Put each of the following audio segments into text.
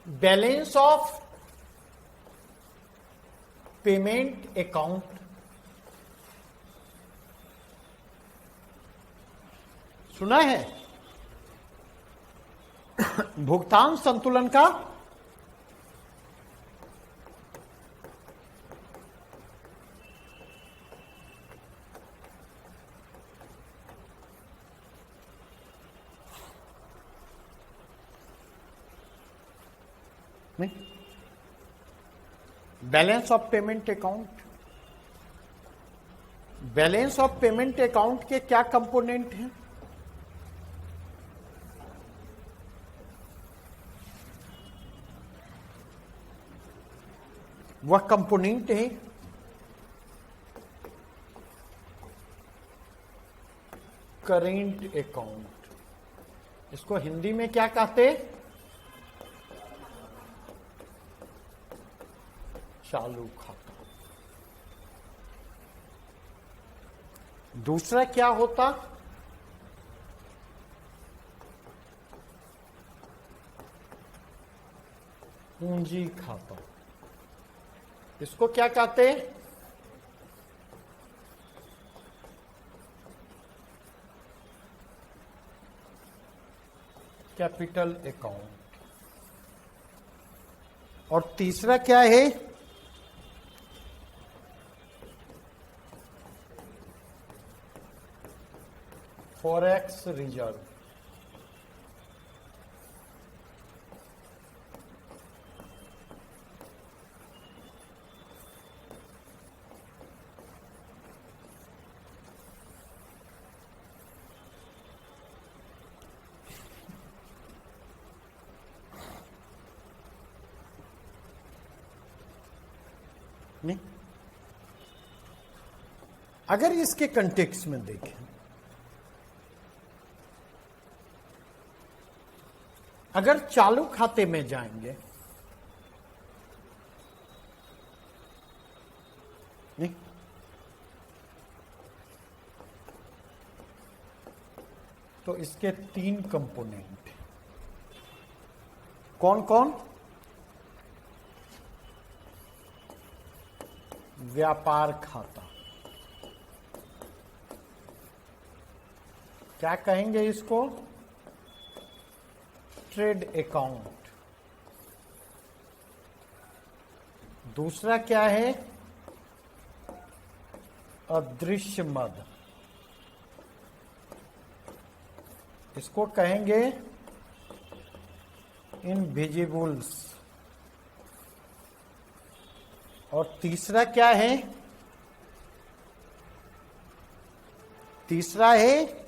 Balance of payment account सुना है? भुगतान संतुलन का नहीं, balance of payment account, balance of payment account के क्या कंपोनेंट हैं? वह कंपोनेंट है करेंट अकाउंट। इसको हिंदी में क्या कहते? चालू खाता। दूसरा क्या होता? पूंजी खाता। इसको क्या कहते? Capital account. और तीसरा क्या है? Forex reserve. नहीं, अगर इसके कंटेक्स्ट में देखें, अगर चालू खाते में जाएंगे, नहीं, तो इसके तीन कंपोनेंट कौन कौन? व्यापार खाता, क्या कहेंगे इसको? Trade account. दूसरा क्या है? अदृश्य मद, इसको कहेंगे इनविजिबल्स। और तीसरा क्या है? तीसरा है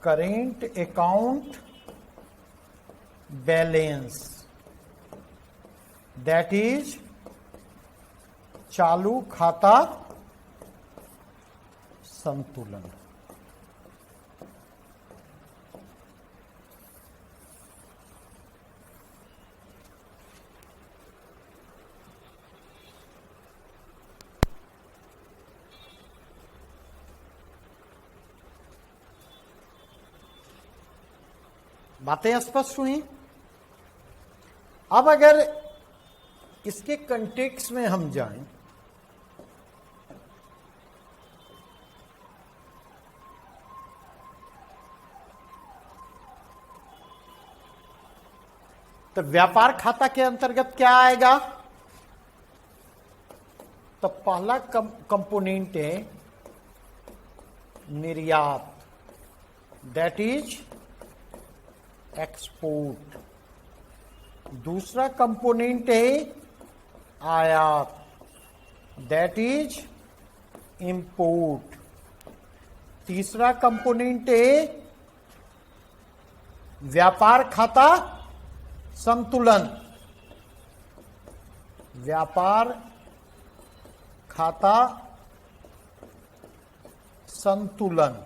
current account balance, that is चालू खाता संतुलन। बातें स्पष्ट हुई? अब अगर इसके कंटेक्स्ट में हम जाएं, तो व्यापार खाता के अंतर्गत क्या आएगा? तो पहला कंपोनेंट है निर्यात, दैट इज एक्सपोर्ट। दूसरा कंपोनेंट है आयात, दैट इज इंपोर्ट। तीसरा कंपोनेंट है व्यापार खाता संतुलन, व्यापार खाता संतुलन,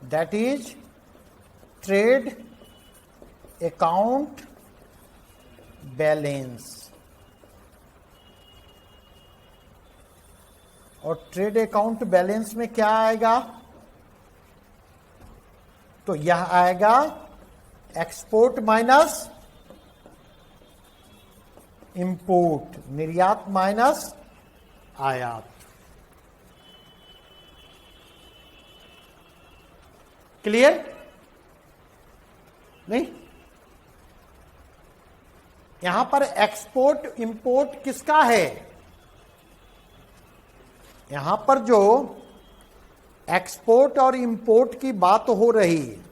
that is trade account balance. और ट्रेड अकाउंट बैलेंस में क्या आएगा? तो यह आएगा एक्सपोर्ट माइनस इंपोर्ट, निर्यात माइनस आयात। क्लियर? नहीं? यहां पर एक्सपोर्ट इंपोर्ट किसका है? यहां पर जो एक्सपोर्ट और इंपोर्ट की बात हो रही है,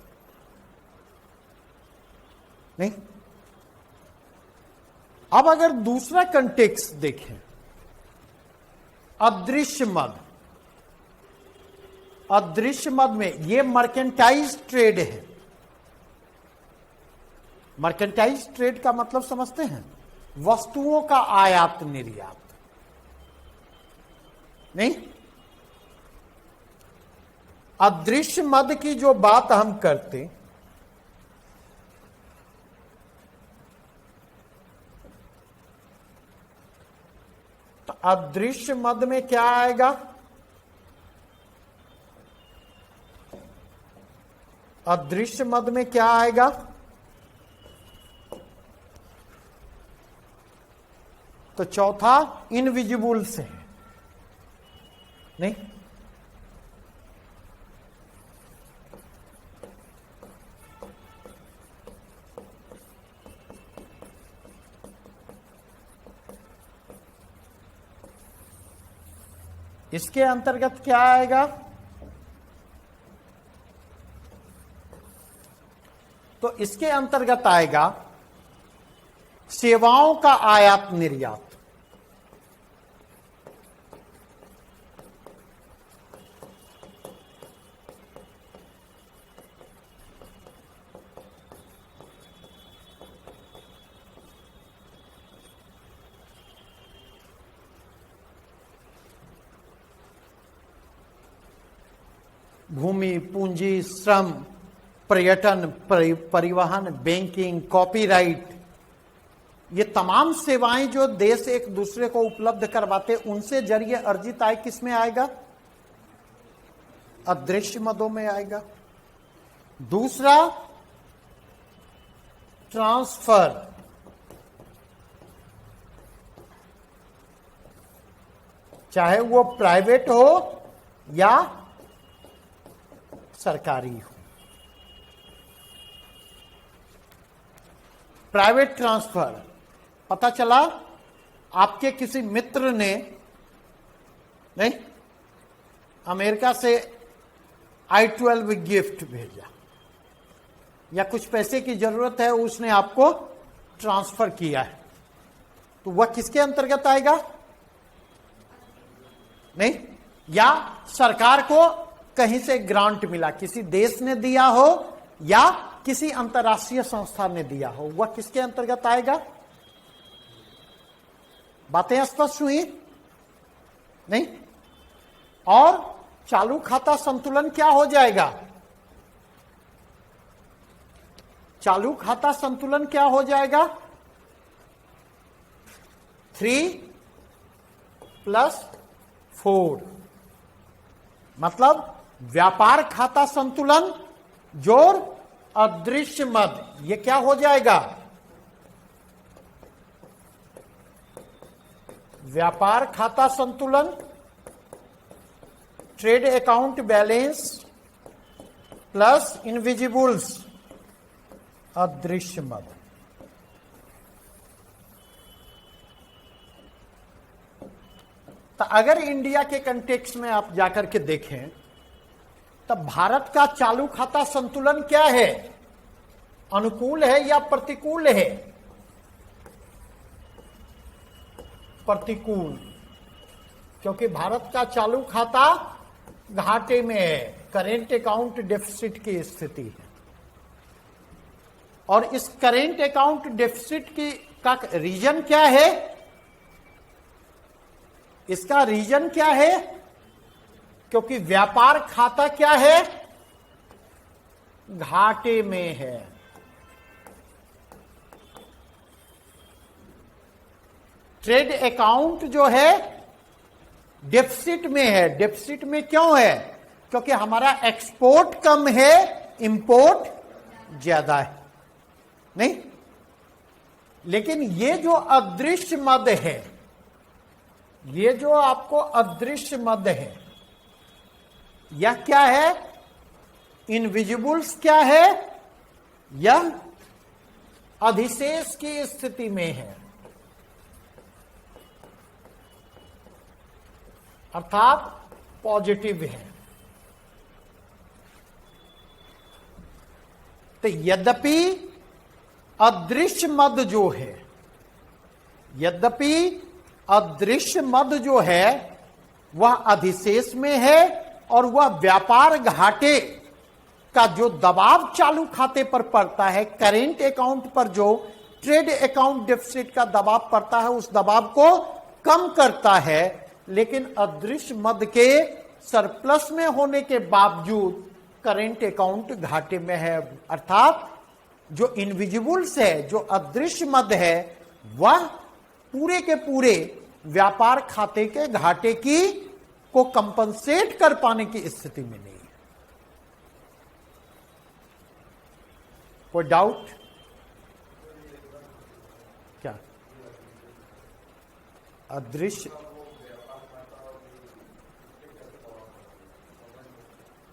नहीं? अब अगर दूसरा कंटेक्स्ट देखें, अदृश्य मद, अदृश्य मद में ये मर्केंटाइज ट्रेड है। मर्केंटाइज ट्रेड का मतलब समझते हैं? वस्तुओं का आयात निर्यात, नहीं? अदृश्य मद की जो बात हम करते, तो अदृश्य मद में क्या आएगा? अदृश्य मद में क्या आएगा? तो चौथा इनविजिबल से है, नहीं? इसके अंतर्गत क्या आएगा? तो इसके अंतर्गत आएगा सेवाओं का आयात निर्यात। भूमि, पूंजी, श्रम, पर्यटन, परिवहन, बैंकिंग, कॉपीराइट, ये तमाम सेवाएं जो देश एक दूसरे को उपलब्ध करवाते, उनसे जरिए अर्जित आय किस में आएगा? अदृश्य मदों में आएगा। दूसरा ट्रांसफर, चाहे वो प्राइवेट हो या सरकारी हो। प्राइवेट ट्रांसफर, पता चला आपके किसी मित्र ने, नहीं, अमेरिका से i12 गिफ्ट भेजा या कुछ पैसे की जरूरत है, उसने आपको ट्रांसफर किया है, तो वह किसके अंतर्गत आएगा? नहीं? या सरकार को कहीं से ग्रांट मिला, किसी देश ने दिया हो या किसी अंतर्राष्ट्रीय संस्था ने दिया हो, वह किसके अंतर्गत आएगा? बातें स्पष्ट हुई? नहीं? और चालू खाता संतुलन क्या हो जाएगा? चालू खाता संतुलन क्या हो जाएगा? 3+4, मतलब व्यापार खाता संतुलन जोड़ अदृश्य मद, ये क्या हो जाएगा? व्यापार खाता संतुलन, trade account balance plus invisibles, अदृश्य मद। तो अगर इंडिया के कंटेक्स्ट में आप जाकर के देखें, तब भारत का चालू खाता संतुलन क्या है? अनुकूल है या प्रतिकूल है? प्रतिकूल, क्योंकि भारत का चालू खाता घाटे में है, करेंट अकाउंट डेफिसिट की स्थिति है। और इस करेंट अकाउंट डेफिसिट का रीजन क्या है? इसका रीजन क्या है? क्योंकि व्यापार खाता क्या है? घाटे में है। ट्रेड अकाउंट जो है डेफिसिट में है। डेफिसिट में क्यों है? क्योंकि हमारा एक्सपोर्ट कम है इंपोर्ट ज्यादा है, नहीं? लेकिन ये जो अदृश्य मद है, ये जो आपको अदृश्य मद है, यह क्या है? इनविजिबल्स क्या है? यह अधिशेष की स्थिति में है, अर्थात पॉजिटिव है। तो यद्यपि अदृश्य मद जो है, यद्यपि अदृश्य मद जो है वह अधिशेष में है और वह व्यापार घाटे का जो दबाव चालू खाते पर पड़ता है, करेंट अकाउंट पर जो ट्रेड अकाउंट डेफिसिट का दबाव पड़ता है, उस दबाव को कम करता है। लेकिन अदृश्य मद के सरप्लस में होने के बावजूद करेंट अकाउंट घाटे में है, अर्थात जो इनविजिबल्स है, जो अदृश्य मद है, वह पूरे के पूरे व्यापार खाते के घाटे की को कंपनसेट कर पाने की स्थिति में नहीं है। कोई डाउट? क्या अदृश्य,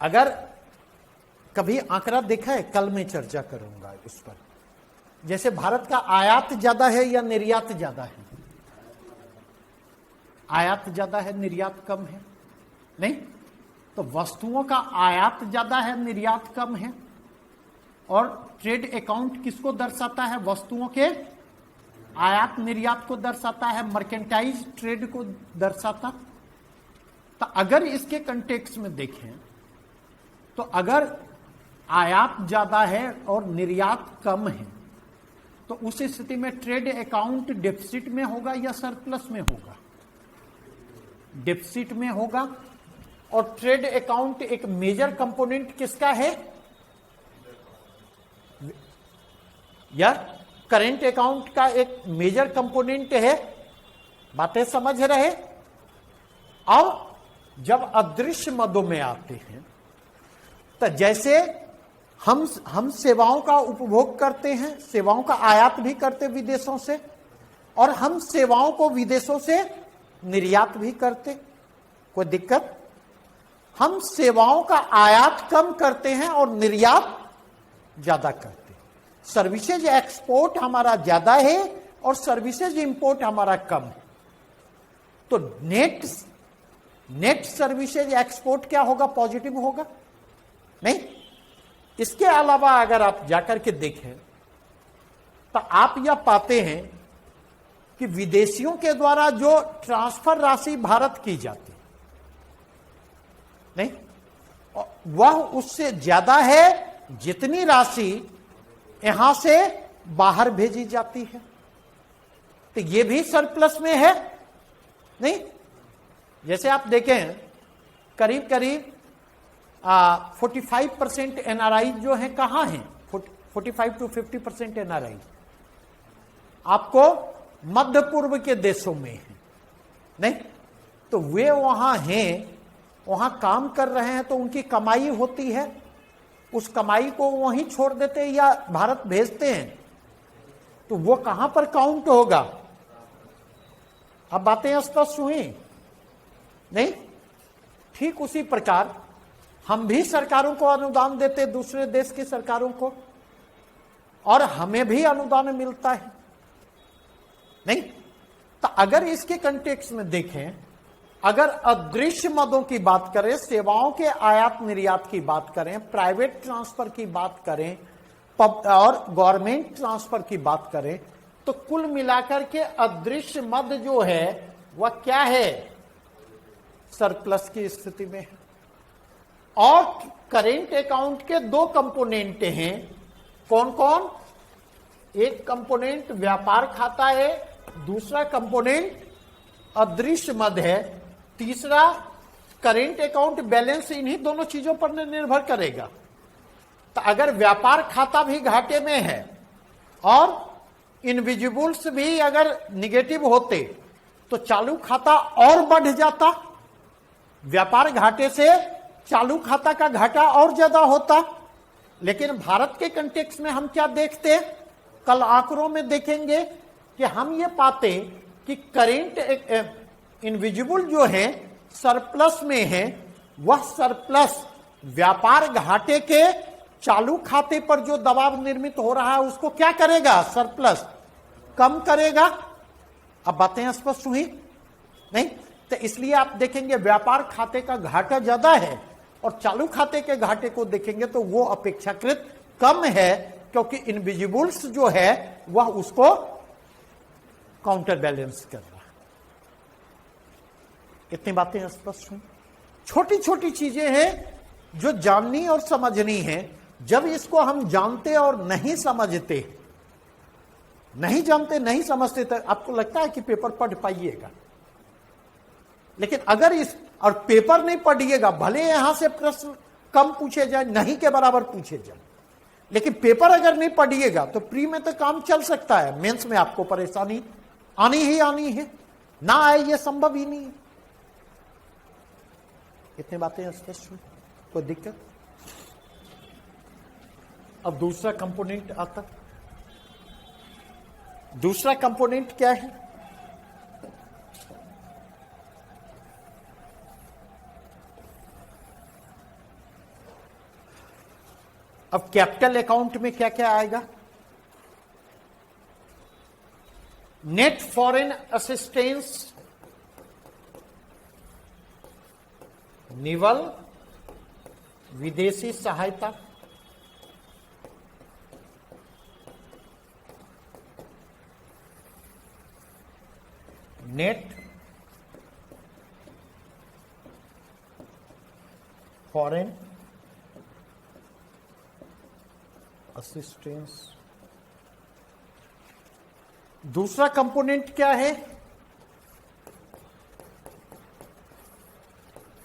अगर कभी आंकड़ा देखा है, कल मैं चर्चा करूंगा इस पर, जैसे भारत का आयात ज्यादा है या निर्यात ज्यादा है? आयात ज्यादा है, निर्यात कम है, नहीं? तो वस्तुओं का आयात ज्यादा है, निर्यात कम है। और ट्रेड अकाउंट किसको दर्शाता है? वस्तुओं के आयात निर्यात को दर्शाता है, मर्केंटाइज ट्रेड को दर्शाता। तो अगर इसके कंटेक्स्ट में देखें तो अगर आयात ज्यादा है और निर्यात कम है, तो उस स्थिति में ट्रेड अकाउंट डेफिसिट में होगा या सरप्लस में होगा? डेफिसिट में होगा। और ट्रेड अकाउंट एक मेजर कंपोनेंट किसका है? या करेंट अकाउंट का एक मेजर कंपोनेंट है। बातें समझ रहे? अब जब अदृश्य मदों में आते हैं, तो जैसे हम सेवाओं का उपभोग करते हैं, सेवाओं का आयात भी करते विदेशों से, और हम सेवाओं को विदेशों से निर्यात भी करते। कोई दिक्कत? हम सेवाओं का आयात कम करते हैं और निर्यात ज्यादा करते। सर्विसेज एक्सपोर्ट हमारा ज्यादा है और सर्विसेज इंपोर्ट हमारा कम है। तो नेट सर्विसेज एक्सपोर्ट क्या होगा? पॉजिटिव होगा, नहीं? इसके अलावा अगर आप जाकर के देखें तो आप यह पाते हैं कि विदेशियों के द्वारा जो ट्रांसफर राशि भारत की जाती है, नहीं, वह उससे ज्यादा है जितनी राशि यहां से बाहर भेजी जाती है। तो ये भी सरप्लस में है, नहीं? जैसे आप देखें करीब करीब 45% एनआरआई जो है कहां हैं? 45 to 50% एनआरआई आपको मध्य पूर्व के देशों में है, नहीं? तो वे वहां हैं, वहां काम कर रहे हैं, तो उनकी कमाई होती है, उस कमाई को वहीं छोड़ देते हैं या भारत भेजते हैं, तो वो कहां पर काउंट होगा? अब बातें स्पष्ट हुई, नहीं? ठीक उसी प्रकार हम भी सरकारों को अनुदान देते, दूसरे देश की सरकारों को, और हमें भी अनुदान मिलता है, नहीं? तो अगर इसके कंटेक्स्ट में देखें, अगर अदृश्य मदों की बात करें, सेवाओं के आयात निर्यात की बात करें, प्राइवेट ट्रांसफर की बात करें और गवर्नमेंट ट्रांसफर की बात करें, तो कुल मिलाकर के अदृश्य मद जो है वह क्या है? सरप्लस की स्थिति में है। और करेंट अकाउंट के दो कंपोनेंट हैं, कौन कौन? एक कंपोनेंट व्यापार खाता है, दूसरा कंपोनेंट अदृश्य मद है, तीसरा करेंट अकाउंट बैलेंस। इन्हीं दोनों चीजों पर निर्भर करेगा। तो अगर व्यापार खाता भी घाटे में है और इनविजिबल्स भी अगर निगेटिव होते तो चालू खाता और बढ़ जाता, व्यापार घाटे से चालू खाता का घाटा और ज्यादा होता। लेकिन भारत के कंटेक्स्ट में हम क्या देखते हैं, कल आंकड़ों में देखेंगे कि हम ये पाते कि करेंट इनविजिबल जो है सरप्लस में है, वह सरप्लस व्यापार घाटे के चालू खाते पर जो दबाव निर्मित हो रहा है उसको क्या करेगा, सरप्लस कम करेगा। अब बातें स्पष्ट हुई नहीं? तो इसलिए आप देखेंगे व्यापार खाते का घाटा ज्यादा है और चालू खाते के घाटे को देखेंगे तो वो अपेक्षाकृत कम है, क्योंकि इनविजिबल्स जो है वह उसको काउंटर बैलेंस कर रहा है। इतनी बातें स्पष्ट हुई। छोटी छोटी चीजें हैं जो जाननी और समझनी है। जब इसको हम जानते और नहीं समझते, नहीं जानते नहीं समझते, तो आपको लगता है कि पेपर पढ़ पाइएगा। लेकिन अगर इस और पेपर नहीं पढ़िएगा, भले यहां से प्रश्न कम पूछे जाए, नहीं के बराबर पूछे जाए, लेकिन पेपर अगर नहीं पढ़िएगा तो प्री में तो काम चल सकता है, मेंस में आपको परेशानी आनी ही आनी है, ना आए ये संभव ही नहीं है। इतनी बातें स्पष्ट हुई, कोई दिक्कत? अब दूसरा कंपोनेंट आता। दूसरा कंपोनेंट क्या है? अब कैपिटल अकाउंट में क्या क्या आएगा? नेट फॉरेन असिस्टेंस, निवल विदेशी सहायता, नेट फॉरेन असिस्टेंस। दूसरा कंपोनेंट क्या है?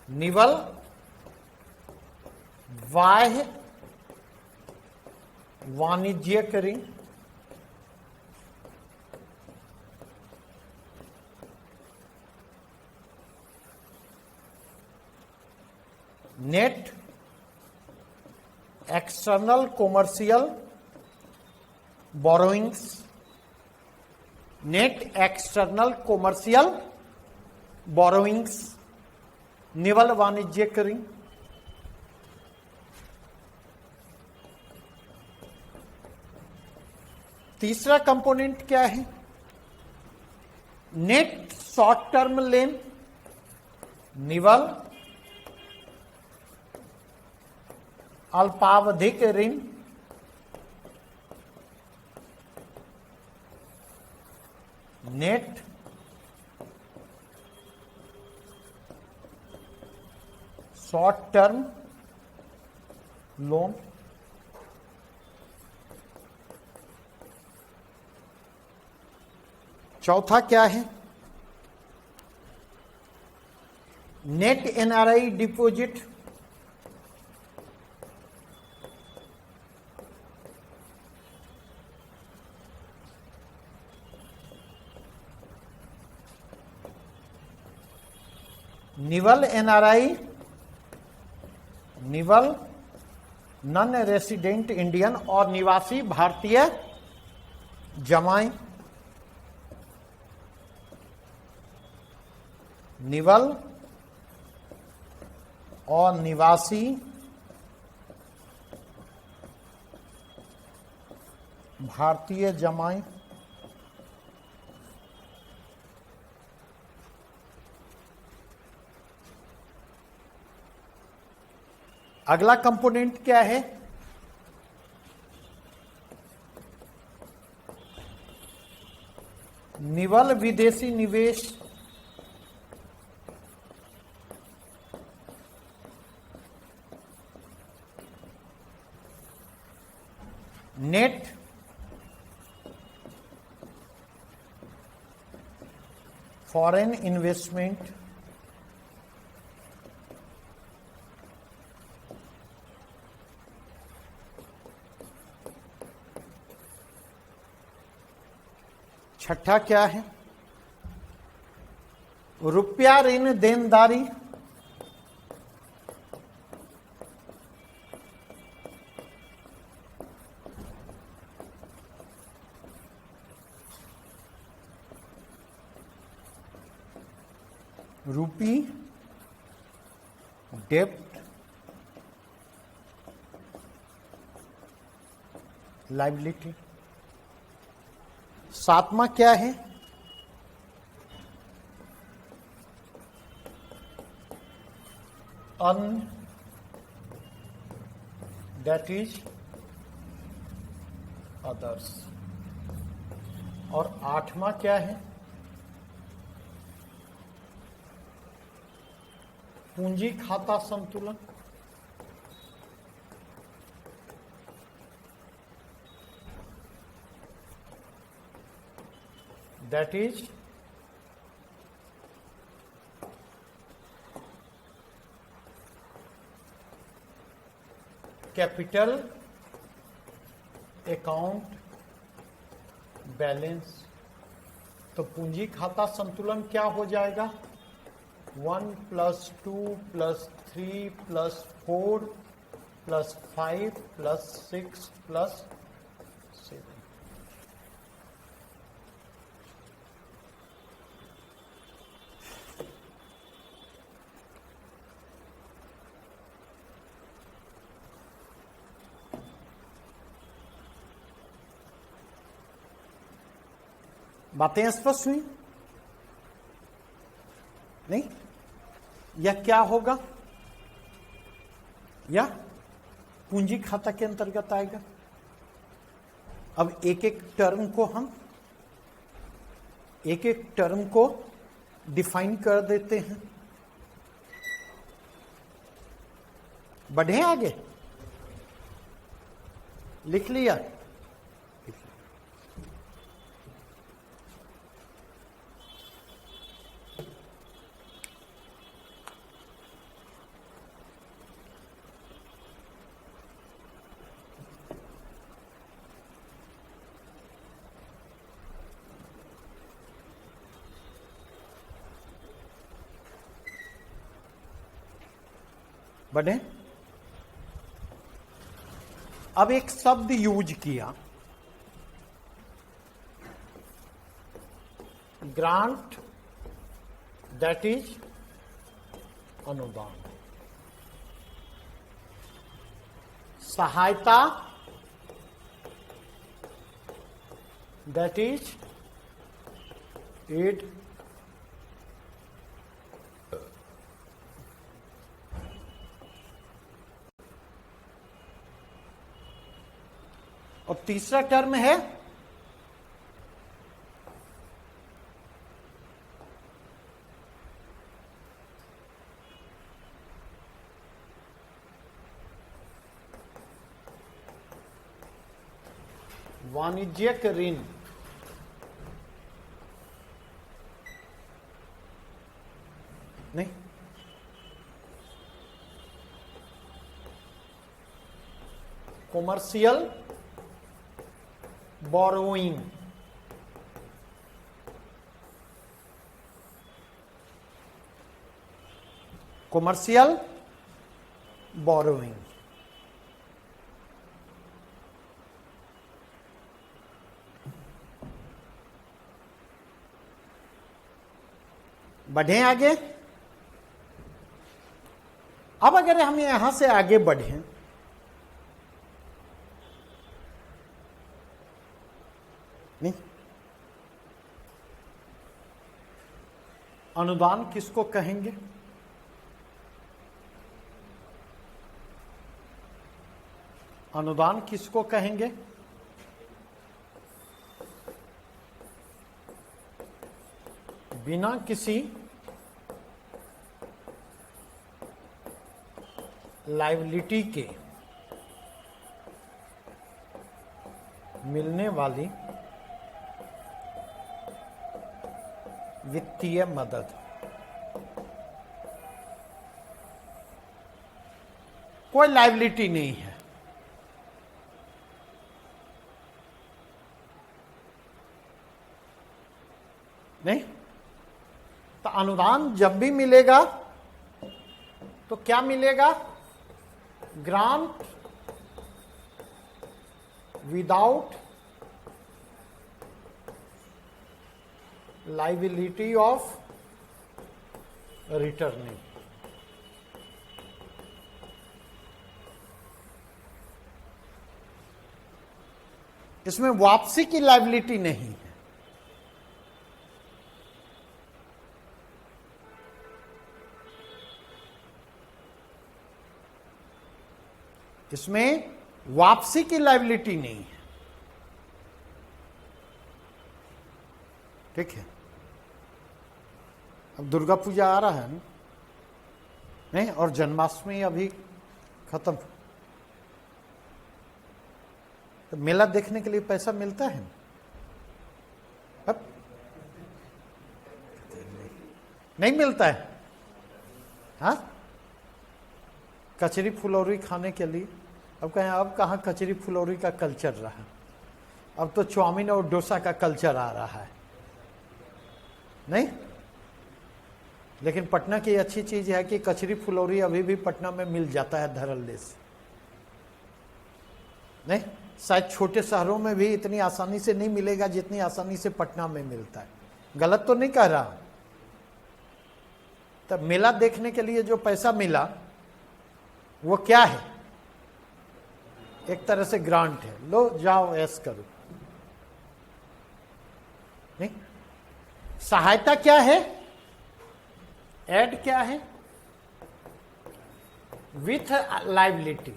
निवल बाह्य वाणिज्यिक ऋण, net external commercial borrowings, net external commercial borrowings, निवल वाणिज्यिक ऋण। तीसरा कंपोनेंट क्या है? नेट शॉर्ट टर्म लेन, निवल अल्पावधिक ऋण, नेट शॉर्ट टर्म लोन। चौथा क्या है? नेट एनआरआई डिपॉजिट, निवल एनआरआई, निवल नॉन रेसिडेंट इंडियन और निवासी भारतीय जमाएं, निवल और निवासी भारतीय जमाएं। अगला कंपोनेंट क्या है? निवल विदेशी निवेश, नेट फॉरेन इन्वेस्टमेंट, छठा क्या है? रुपया ऋण देनदारी, रूपी डेब्ट लाइबिलिटी। सातवां क्या है? That is others. और आठवां क्या है? पूंजी खाता संतुलन। That is capital account balance. तो पूंजी खाता संतुलन क्या हो जाएगा? 1 + 2 + 3 + 4 + 5 + 6 + 7। बातें स्पष्ट हुई? नहीं? यह क्या होगा? यह पूंजी खाता के अंतर्गत आएगा। अब एक एक टर्म को डिफाइन कर देते हैं। बढ़े आगे? लिख लिया? बढ़े? अब एक शब्द यूज किया, ग्रांट, दैट इज अनुदान। सहायता, दैट इज एड। और तीसरा टर्म है वाणिज्यिक ऋण। नहीं, कॉमर्शियल बोरोइंग। Commercial borrowing. बढ़े आगे? अब अगर हम यहां से आगे बढ़े, नहीं, अनुदान किसको कहेंगे? अनुदान किसको कहेंगे? बिना किसी लायबिलिटी के मिलने वाली वित्तीय मदद। कोई लायबिलिटी नहीं है, नहीं, तो अनुदान जब भी मिलेगा तो क्या मिलेगा? Grant without liability of returning. इसमें वापसी की लायबिलिटी नहीं है। इसमें वापसी की लायबिलिटी नहीं है। ठीक है। अब दुर्गा पूजा आ रहा है ना, नहीं, और जन्माष्टमी अभी खत्म। तो मेला देखने के लिए पैसा मिलता है ना? अब नहीं मिलता है। हाँ, कचरी फुलौरी खाने के लिए। अब कहें अब कहाँ कचरी फुलौरी का कल्चर रहा, अब तो चाउमीन और डोसा का कल्चर आ रहा है, नहीं। लेकिन पटना की अच्छी चीज है कि कचरी फुलौरी अभी भी पटना में मिल जाता है धड़ल्ले से, नहीं। शायद छोटे शहरों में भी इतनी आसानी से नहीं मिलेगा जितनी आसानी से पटना में मिलता है। गलत तो नहीं कह रहा। तब मेला देखने के लिए जो पैसा मिला वो क्या है? एक तरह से ग्रांट है, लो जाओ ऐश करो, नहीं। सहायता क्या है? एड क्या है? With liability,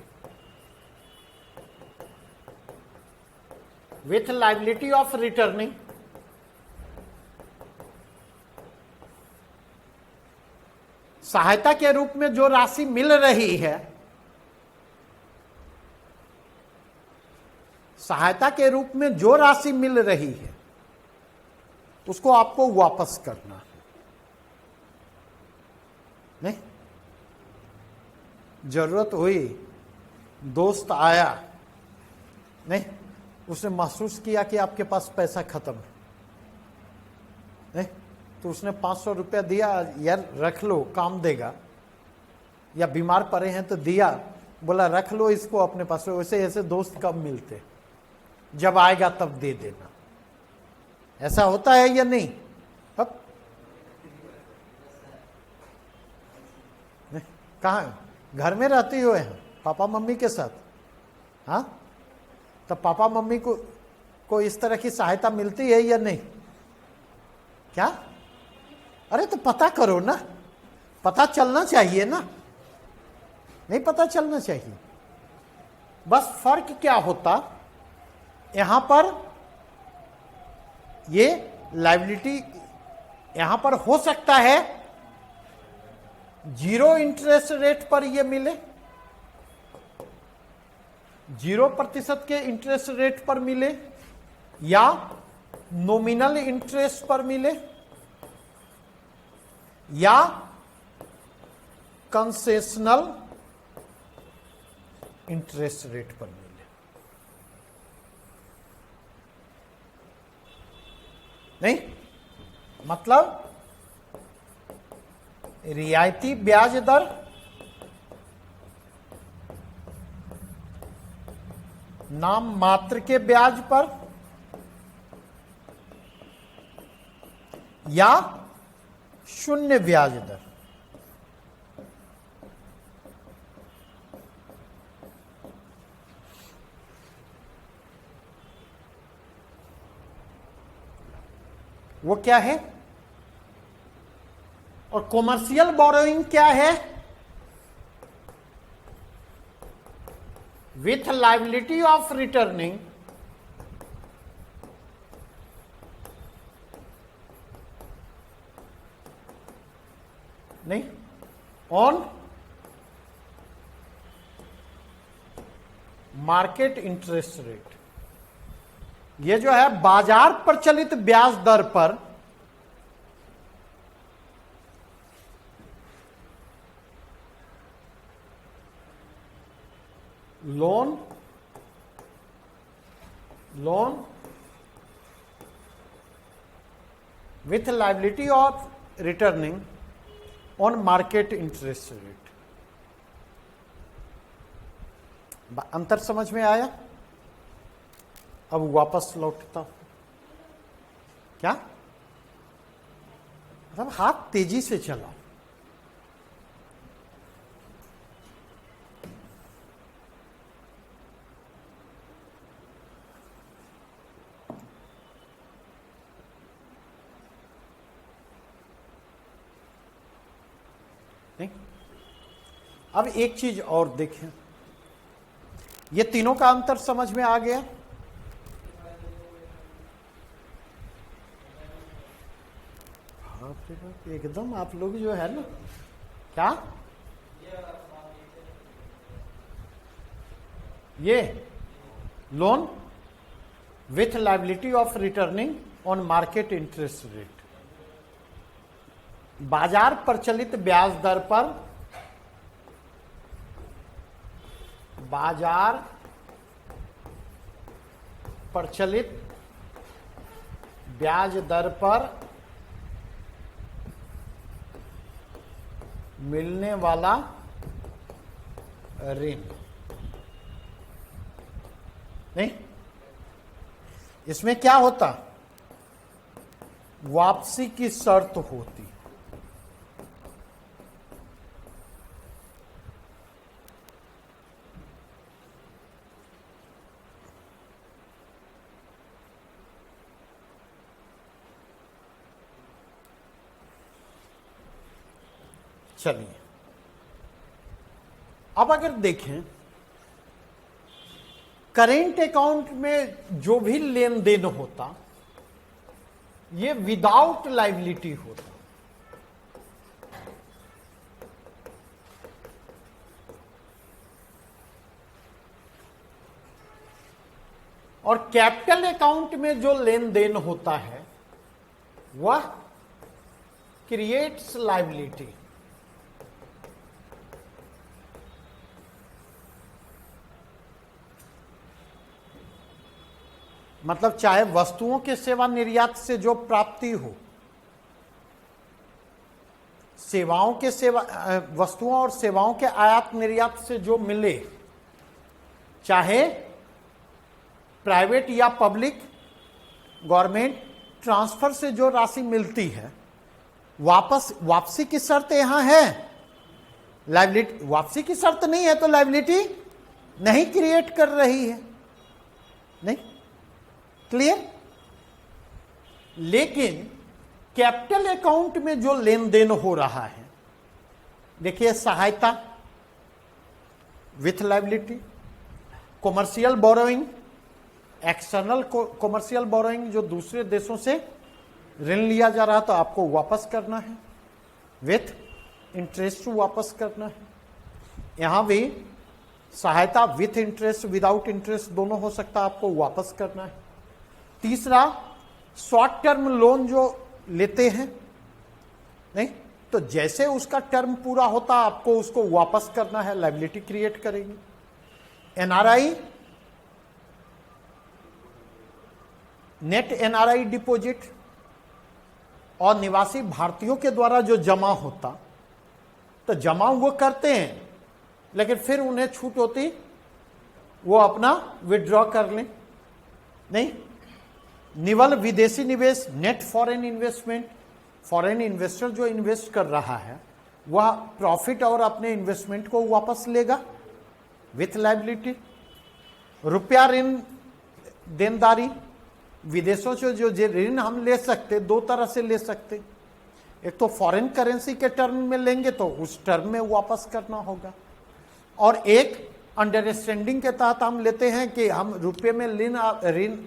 with liability of returning. सहायता के रूप में जो राशि मिल रही है, सहायता के रूप में जो राशि मिल रही है उसको आपको वापस करना है, नहीं। जरूरत हुई, दोस्त आया, नहीं, उसने महसूस किया कि आपके पास पैसा खत्म है, नहीं, तो उसने 500 रुपया दिया, यार रख लो काम देगा, या बीमार पड़े हैं तो दिया, बोला रख लो इसको अपने पास। वैसे ऐसे दोस्त कब मिलते, जब आएगा तब दे देना। ऐसा होता है या नहीं? अब नहीं, कहाँ घर में रहती हो है पापा मम्मी के साथ? हाँ, तब पापा मम्मी को इस तरह की सहायता मिलती है या नहीं? क्या? अरे तो पता करो ना, पता चलना चाहिए ना, नहीं पता चलना चाहिए। बस फर्क क्या होता, यहां पर ये लायबिलिटी यहां पर हो सकता है 0 इंटरेस्ट रेट पर ये मिले, 0% के इंटरेस्ट रेट पर मिले, या नॉमिनल इंटरेस्ट पर मिले, या कंसेशनल इंटरेस्ट रेट पर मिले। नहीं, मतलब रियायती ब्याज दर, नाम मात्र के ब्याज पर, या शून्य ब्याज दर। वो क्या है? और कॉमर्शियल बोरोइंग क्या है? विथ लायबिलिटी ऑफ रिटर्निंग, नहीं, ऑन मार्केट इंटरेस्ट रेट। ये जो है बाजार प्रचलित ब्याज दर पर loan with liability of returning on market interest rate। अंतर समझ में आया? अब वापस लौटता हूं। क्या मतलब हाथ तेजी से चलाओ, नहीं? अब एक चीज और देखें, ये तीनों का अंतर समझ में आ गया? बाप रे बाप, एकदम आप लोग जो है ना, क्या ये loan with liability of returning on market interest rate, बाजार प्रचलित ब्याज दर पर, बाजार प्रचलित ब्याज दर पर मिलने वाला ऋण। नहीं, इसमें क्या होता, वापसी की शर्त होती। चलिए, अब अगर देखें करेंट अकाउंट में जो भी लेन देन होता, ये विदाउट लायबिलिटी होता। और कैपिटल अकाउंट में जो लेन देन होता है वह क्रिएट्स लायबिलिटी। मतलब चाहे वस्तुओं के सेवा निर्यात से जो प्राप्ति हो, सेवाओं के सेवा वस्तुओं और सेवाओं के आयात निर्यात से जो मिले, चाहे प्राइवेट या पब्लिक गवर्नमेंट ट्रांसफर से जो राशि मिलती है, वापसी की शर्त यहां है। लायबिलिटी, वापसी की शर्त नहीं है तो लायबिलिटी नहीं क्रिएट कर रही है। नहीं, क्लियर? लेकिन कैपिटल अकाउंट में जो लेन देन हो रहा है, देखिए सहायता with liability, commercial borrowing, external commercial borrowing, जो दूसरे देशों से ऋण लिया जा रहा तो आपको वापस करना है, विथ इंटरेस्ट वापस करना है। यहां भी सहायता विथ इंटरेस्ट, विदाउट इंटरेस्ट दोनों हो सकता, आपको वापस करना है। तीसरा, शॉर्ट टर्म लोन जो लेते हैं, नहीं तो जैसे उसका टर्म पूरा होता आपको उसको वापस करना है, लायबिलिटी क्रिएट करेगी। एनआरआई, नेट एनआरआई डिपॉजिट और निवासी भारतीयों के द्वारा जो जमा होता, तो जमा वो करते हैं लेकिन फिर उन्हें छूट होती, वो अपना विड्रॉ कर लें। नहीं, निवल विदेशी निवेश, net foreign investment, foreign investor जो इन्वेस्ट कर रहा है वह प्रॉफिट और अपने इन्वेस्टमेंट को वापस लेगा विथ लायबिलिटी। रुपया ऋण देनदारी, विदेशों से जो ऋण हम ले सकते, दो तरह से ले सकते, एक तो फॉरेन करेंसी के टर्म में लेंगे तो उस टर्म में वापस करना होगा, और एक अंडरस्टैंडिंग के तहत हम लेते हैं कि हम रुपये में ऋण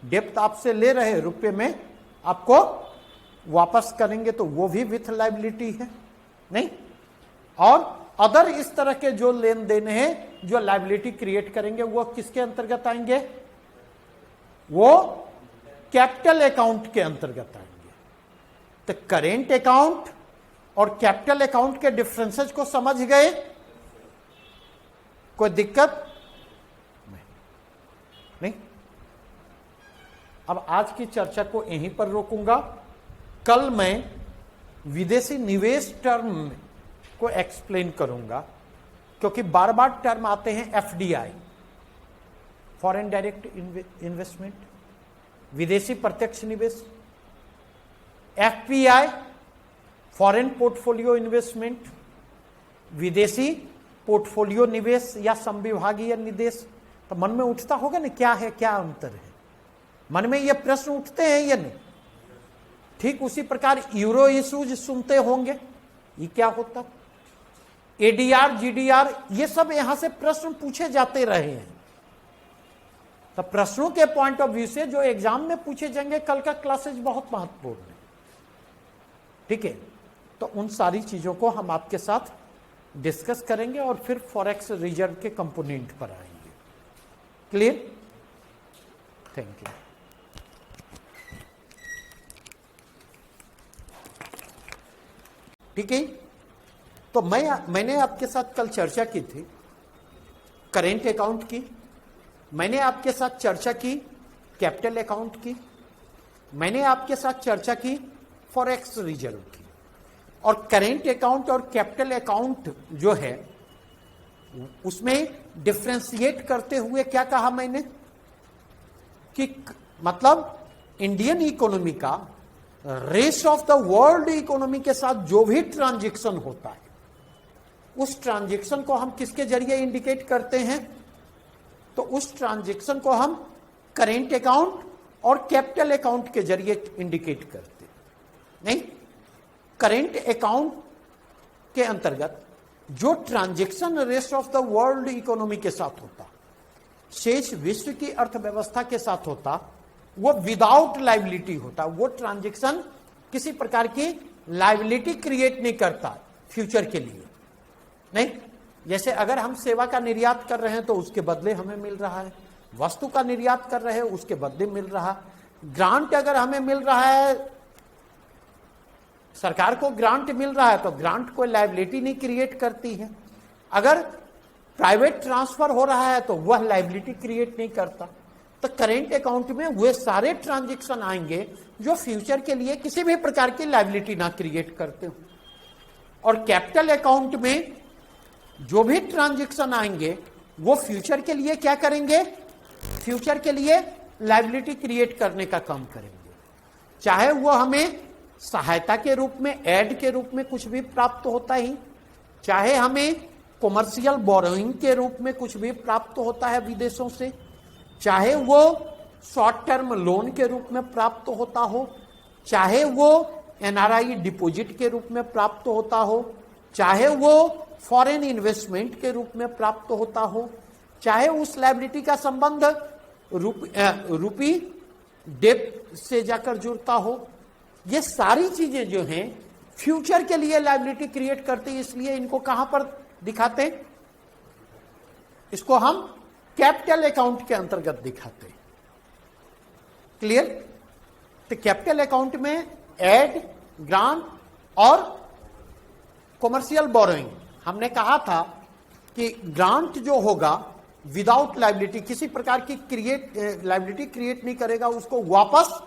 डेप्थ आपसे ले रहे, रुपये में आपको वापस करेंगे, तो वो भी विथ लायबिलिटी है। नहीं, और अदर इस तरह के जो लेन देन हैं जो लायबिलिटी क्रिएट करेंगे वो किसके अंतर्गत आएंगे? वो कैपिटल अकाउंट के अंतर्गत आएंगे। तो करेंट अकाउंट और कैपिटल अकाउंट के डिफरेंसेस को समझ गए? कोई दिक्कत नहीं? अब आज की चर्चा को यहीं पर रोकूंगा। कल मैं विदेशी निवेश टर्म को एक्सप्लेन करूंगा, क्योंकि बार बार टर्म आते हैं एफडीआई, फॉरेन डायरेक्ट इन्वेस्टमेंट, विदेशी प्रत्यक्ष निवेश, एफपीआई, फॉरेन पोर्टफोलियो इन्वेस्टमेंट, विदेशी पोर्टफोलियो निवेश या संविभागीय निवेश। तो मन में उठता होगा ना, क्या है, क्या अंतर है? मन में ये प्रश्न उठते हैं या नहीं? ठीक उसी प्रकार यूरो इशूज सुनते होंगे, ये क्या होता? एडीआर, जीडीआर, ये सब यहां से प्रश्न पूछे जाते रहे हैं। तो प्रश्नों के पॉइंट ऑफ व्यू से जो एग्जाम में पूछे जाएंगे, कल का क्लासेज बहुत महत्वपूर्ण है, ठीक है। तो उन सारी चीजों को हम आपके साथ डिस्कस करेंगे और फिर फॉरेक्स रिजर्व के कंपोनेंट पर आएंगे। क्लियर? Thank you. ठीक है, तो मैंने आपके साथ कल चर्चा की थी करेंट अकाउंट की, मैंने आपके साथ चर्चा की कैपिटल अकाउंट की, मैंने आपके साथ चर्चा की फॉरेक्स रिजर्व की। और करेंट अकाउंट और कैपिटल अकाउंट जो है उसमें डिफरेंशिएट करते हुए क्या कहा मैंने कि मतलब इंडियन इकोनॉमी का rest of the world economy के साथ जो भी ट्रांजैक्शन होता है उस ट्रांजैक्शन को हम किसके जरिए इंडिकेट करते हैं? तो उस ट्रांजैक्शन को हम करेंट अकाउंट और कैपिटल अकाउंट के जरिए इंडिकेट करते नहीं। करेंट अकाउंट के अंतर्गत जो transaction rest of the world economy के साथ होता, शेष विश्व की अर्थव्यवस्था के साथ होता, वो विदाउट लायबिलिटी होता। वो ट्रांजैक्शन किसी प्रकार की लायबिलिटी क्रिएट नहीं करता फ्यूचर के लिए, नहीं। जैसे अगर हम सेवा का निर्यात कर रहे हैं तो उसके बदले हमें मिल रहा है, वस्तु का निर्यात कर रहे हैं उसके बदले मिल रहा, ग्रांट अगर हमें मिल रहा है, सरकार को ग्रांट मिल रहा है तो ग्रांट कोई लायबिलिटी नहीं क्रिएट करती है। अगर प्राइवेट ट्रांसफर हो रहा है तो वह लायबिलिटी क्रिएट नहीं करता। तो करेंट अकाउंट में वे सारे ट्रांजैक्शन आएंगे जो फ्यूचर के लिए किसी भी प्रकार की लायबिलिटी ना क्रिएट करते हो। और कैपिटल अकाउंट में जो भी ट्रांजैक्शन आएंगे वो फ्यूचर के लिए क्या करेंगे? फ्यूचर के लिए लायबिलिटी क्रिएट करने का काम करेंगे। चाहे वो हमें सहायता के रूप में, एड के रूप में कुछ भी प्राप्त होता ही, चाहे हमें कॉमर्शियल बोरोइंग के रूप में कुछ भी प्राप्त होता है विदेशों से, चाहे वो शॉर्ट टर्म लोन के रूप में प्राप्त होता हो, चाहे वो एनआरआई डिपॉजिट के रूप में प्राप्त होता हो, चाहे वो फॉरेन इन्वेस्टमेंट के रूप में प्राप्त होता हो, चाहे उस लायबिलिटी का संबंध रूपी डेब्ट से जाकर जुड़ता हो, ये सारी चीजें जो हैं फ्यूचर के लिए लायबिलिटी क्रिएट करती है। इसलिए इनको कहां पर दिखाते हैं? इसको हम कैपिटल अकाउंट के अंतर्गत दिखाते हैं। क्लियर? तो कैपिटल अकाउंट में एड, ग्रांट और कॉमर्शियल बोरोइंग, हमने कहा था कि ग्रांट जो होगा विदाउट लायबिलिटी, किसी प्रकार की लायबिलिटी क्रिएट नहीं करेगा, उसको वापस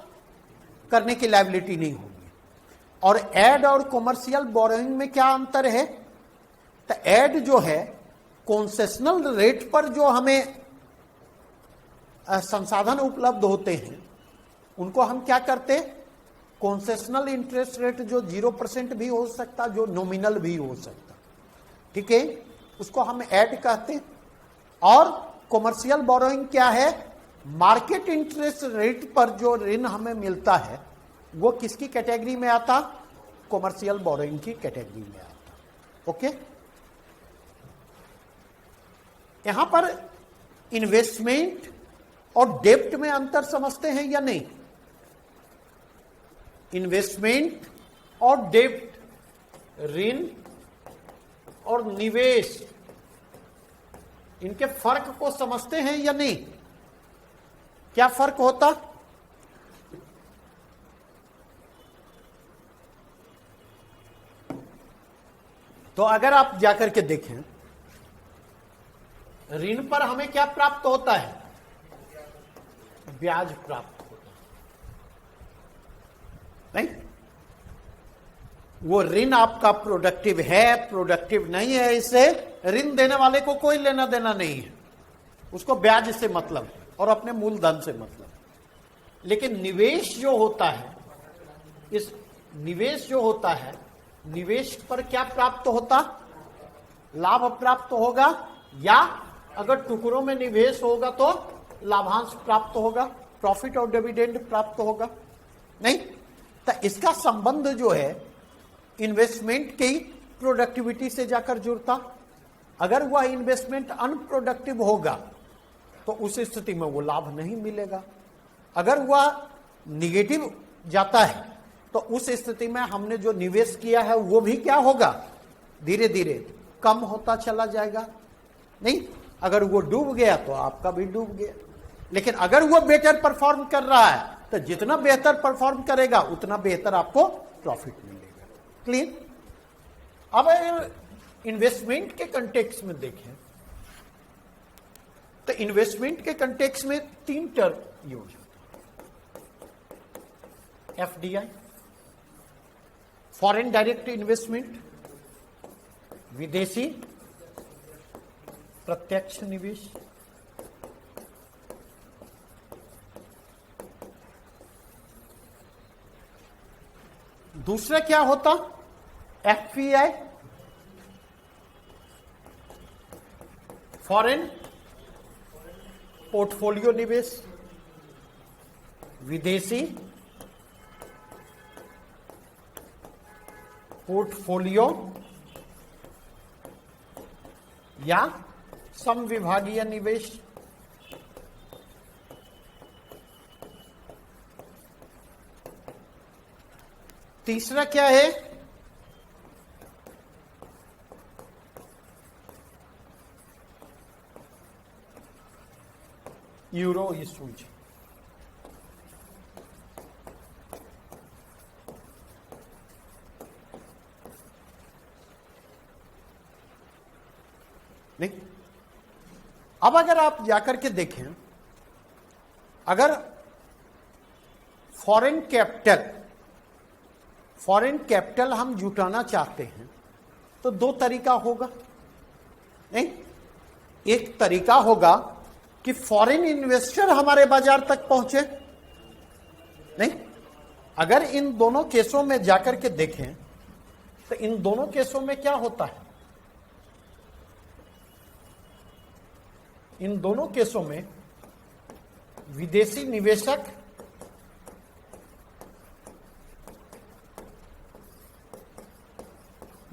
करने की लायबिलिटी नहीं होगी। और एड और कॉमर्शियल बोरोइंग में क्या अंतर है? तो एड जो है कंसेशनल रेट पर जो हमें संसाधन उपलब्ध होते हैं उनको हम क्या करते? कंसेशनल इंटरेस्ट रेट जो 0% भी हो सकता, जो नॉमिनल भी हो सकता, ठीक है, उसको हम ऐड कहते हैं। और कॉमर्शियल बोरोइंग क्या है? मार्केट इंटरेस्ट रेट पर जो ऋण हमें मिलता है वो किसकी कैटेगरी में आता? कॉमर्शियल बोरोइंग की कैटेगरी में आता। ओके, यहां पर इन्वेस्टमेंट और डेब्ट में अंतर समझते हैं या नहीं? इन्वेस्टमेंट और डेब्ट, ऋण और निवेश, इनके फर्क को समझते हैं या नहीं? क्या फर्क होता? तो अगर आप जाकर के देखें, ऋण पर हमें क्या प्राप्त होता है? ब्याज प्राप्त होता है, नहीं? वो ऋण आपका प्रोडक्टिव है, प्रोडक्टिव नहीं है, इससे ऋण देने वाले को कोई लेना देना नहीं है, उसको ब्याज से मतलब है और अपने मूलधन से मतलब है। लेकिन निवेश जो होता है, इस निवेश जो होता है, निवेश पर क्या प्राप्त होता? लाभ प्राप्त होगा, या अगर टुकड़ों में निवेश होगा तो लाभांश प्राप्त होगा, प्रॉफिट और डिविडेंड प्राप्त होगा, नहीं? तो इसका संबंध जो है इन्वेस्टमेंट की प्रोडक्टिविटी से जाकर जुड़ता। अगर वह इन्वेस्टमेंट अनप्रोडक्टिव होगा तो उस स्थिति में वो लाभ नहीं मिलेगा। अगर वह निगेटिव जाता है तो उस स्थिति में हमने जो निवेश किया है वो भी क्या होगा, धीरे धीरे कम होता चला जाएगा। नहीं, अगर वो डूब गया तो आपका भी डूब गया। लेकिन अगर वो बेटर परफॉर्म कर रहा है तो जितना बेहतर परफॉर्म करेगा उतना बेहतर आपको प्रॉफिट मिलेगा। क्लियर? अब इन्वेस्टमेंट के कंटेक्स्ट में देखें तो इन्वेस्टमेंट के कंटेक्स्ट में 3 टर्म यूज होता है। एफडीआई, फॉरेन डायरेक्ट इन्वेस्टमेंट, विदेशी प्रत्यक्ष निवेश। दूसरा क्या होता, एफपीआई, फॉरेन पोर्टफोलियो निवेश, विदेशी पोर्टफोलियो या समविभागीय निवेश। तीसरा क्या है, यूरो इशूज। नहीं, अब अगर आप जाकर के देखें, अगर फॉरेन कैपिटल हम जुटाना चाहते हैं तो 2 तरीका होगा। नहीं, एक तरीका होगा कि फॉरेन इन्वेस्टर हमारे बाजार तक पहुंचे। नहीं, अगर इन दोनों केसों में जाकर के देखें तो इन दोनों केसों में क्या होता है, इन दोनों केसों में विदेशी निवेशक